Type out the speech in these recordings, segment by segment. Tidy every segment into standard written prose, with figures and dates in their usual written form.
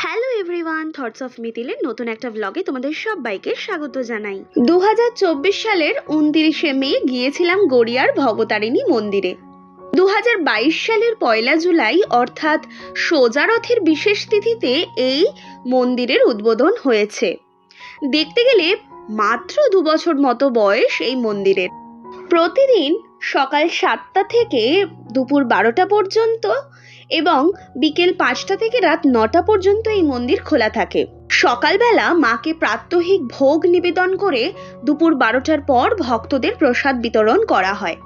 Hello everyone, thoughts of মিথিলের নতুন একটা ব্লগে তোমাদের সবাইকে স্বাগত জানাই। 2024 সালের 29শে মে গিয়েছিলাম গড়িয়ার ভবতারিণী মন্দিরে। 2022 সালের 1 জুলাই অর্থাৎ সোজা রথের বিশেষ তিথিতে এই মন্দিরের উদ্বোধন হয়েছে। দেখতে গেলে মাত্র 2 বছর মতো বয়স এই মন্দিরের। প্রতিদিন সকাল 7টা থেকে দুপুর 12টা পর্যন্ত এবং বিকেল 5টা থেকে রাত 9টা পর্যন্ত এই মন্দির খোলা থাকে। সকালবেলা মাকে প্রাত্যহিক ভোগ নিবেদন করে দুপুর 12টার পর ভক্তদের প্রসাদ বিতরণ করা হয়।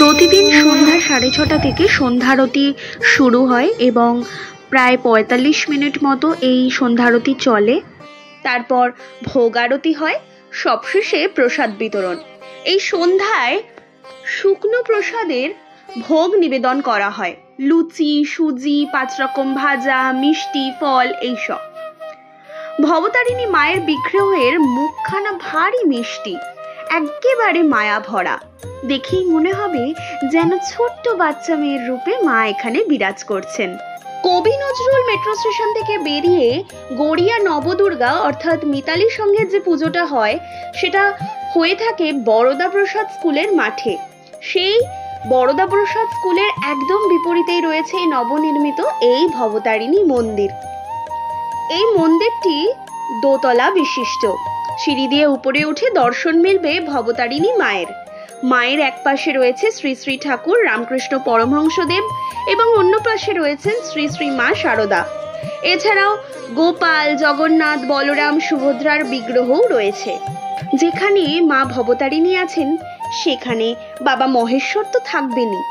প্রতিদিন সন্ধ্যা 6:30 থেকে সন্ধ্যারতি শুরু হয় এবং প্রায় 45 মিনিট মতো এই সন্ধ্যারতি চলে। তারপর ভোগ আরতি হয়, সবশেষে প্রসাদ বিতরণ। এই সন্ধ্যায় শুকনো প্রসাদের ভোগ নিবেদন করা হয়, লুচি, সুজি, 5 রকম ভাজা, মিষ্টি, ফল এইসব। ভবতারিণী মায়ের বিগ্রহের মুখখানা ভারী মিষ্টি, একেবারে মায়া ভরা। দেখেই মনে হবে যেন ছোট্ট বাচ্চা মেয়ের রূপে মা এখানে বিরাজ করছেন। কবি নজরুল মেট্রো স্টেশন থেকে বেরিয়ে গড়িয়া নবদুর্গা অর্থাৎ মিতালি সঙ্গের যে পুজোটা হয় সেটা হয়ে থাকে বরদা প্রসাদ স্কুলের মাঠে। সেই বরদা প্রসাদ স্কুলের একদম বিপরীতেই রয়েছে এই নবনির্মিত এই ভবতারিণী মন্দির। এই মন্দিরটি দোতলা বিশিষ্ট। সিঁড়ি দিয়ে উপরে উঠে দর্শন মিলবে ভবতারিণী মায়ের। মায়ের এক পাশে রয়েছে শ্রী শ্রী ঠাকুর রামকৃষ্ণ পরমহংসদেব এবং অন্য পাশে রয়েছেন শ্রী শ্রী মা শারদা। এছাড়াও গোপাল, জগন্নাথ, বলরাম, সুভদ্রার বিগ্রহও রয়েছে। যেখানে মা ভবতারিণী আছেন সেখানে বাবা মহেশ্বর তো থাকবেনই।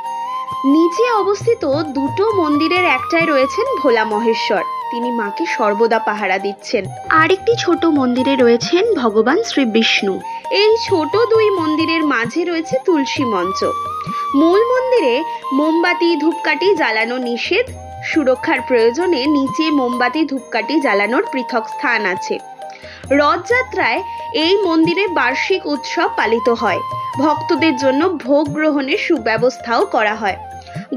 নিচে অবস্থিত দুটো মন্দিরের একটায় রয়েছেন ভোলা মহেশ্বর, তিনি মাকে সর্বদা পাহারা দিচ্ছেন। আরেকটি ছোট মন্দিরে রয়েছেন ভগবান শ্রী বিষ্ণু। এই ছোট দুই মন্দিরের মাঝে রয়েছে তুলসী মঞ্চ। মূল মন্দিরে মোমবাতি, ধূপকাঠি জ্বালানো নিষেধ। সুরক্ষার প্রয়োজনে নিচে মোমবাতি, ধূপকাঠি জ্বালানোর পৃথক স্থান আছে। রথযাত্রায় এই মন্দিরে বার্ষিক উৎসব পালিত হয়। ভক্তদের জন্য ভোগ গ্রহণের সুব্যবস্থাও করা হয়।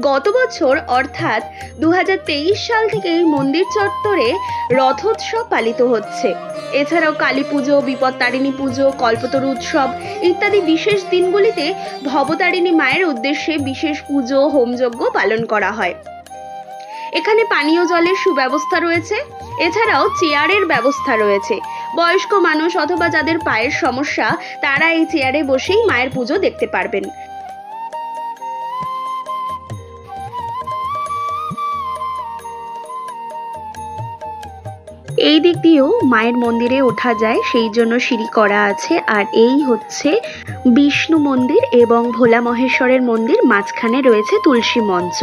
গত বছর অর্থাৎ 2023 সাল থেকে এই মন্দির চত্বরে রথোৎসব পালিত হচ্ছে। এছাড়াও কালী পুজো, বিপত্তারিণী পুজো, কল্পতরু উৎসব ইত্যাদি বিশেষ দিনগুলিতে ভবতারিণী মায়ের উদ্দেশ্যে বিশেষ পুজো, হোমযজ্ঞ পালন করা হয়। এখানে পানীয় জলের সুব্যবস্থা রয়েছে। এছাড়াও চেয়ারের ব্যবস্থা রয়েছে। বয়স্ক মানুষ অথবা যাদের পায়ের সমস্যা তারা এই চেয়ারে বসেই মায়ের পুজো দেখতে পারবেন। এই দিক দিয়েও মায়ের মন্দিরে ওঠা যায়, সেই জন্য সিঁড়ি করা আছে। আর এই হচ্ছে বিষ্ণু মন্দির এবং ভোলা মহেশ্বরের মন্দির, মাঝখানে রয়েছে তুলসী মঞ্চ।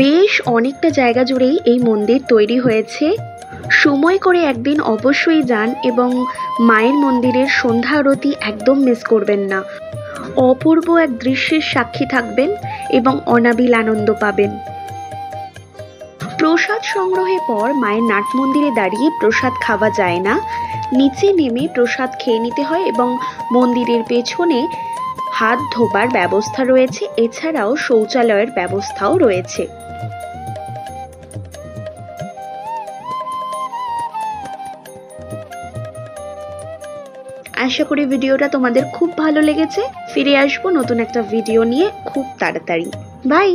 বেশ অনেকটা জায়গা জুড়েই এই মন্দির তৈরি হয়েছে। সময় করে একদিন অবশ্যই যান এবং মায়ের মন্দিরের সন্ধ্যা আরতি একদম মিস করবেন না। অপূর্ব এক দৃশ্যের সাক্ষী থাকবেন এবং অনাবিল আনন্দ পাবেন। প্রসাদ সংগ্রহের পর মায়ের নাট মন্দিরে দাঁড়িয়ে প্রসাদ খাওয়া যায় না, নিচে নেমে প্রসাদ খেয়ে নিতে হয় এবং মন্দিরের পেছনে হাত ধোবার ব্যবস্থা রয়েছে। এছাড়াও শৌচালয়ের ব্যবস্থাও রয়েছে। আশা করি ভিডিওটা তোমাদের খুব ভালো লেগেছে। ফিরে আসবো নতুন একটা ভিডিও নিয়ে খুব তাড়াতাড়ি। বাই।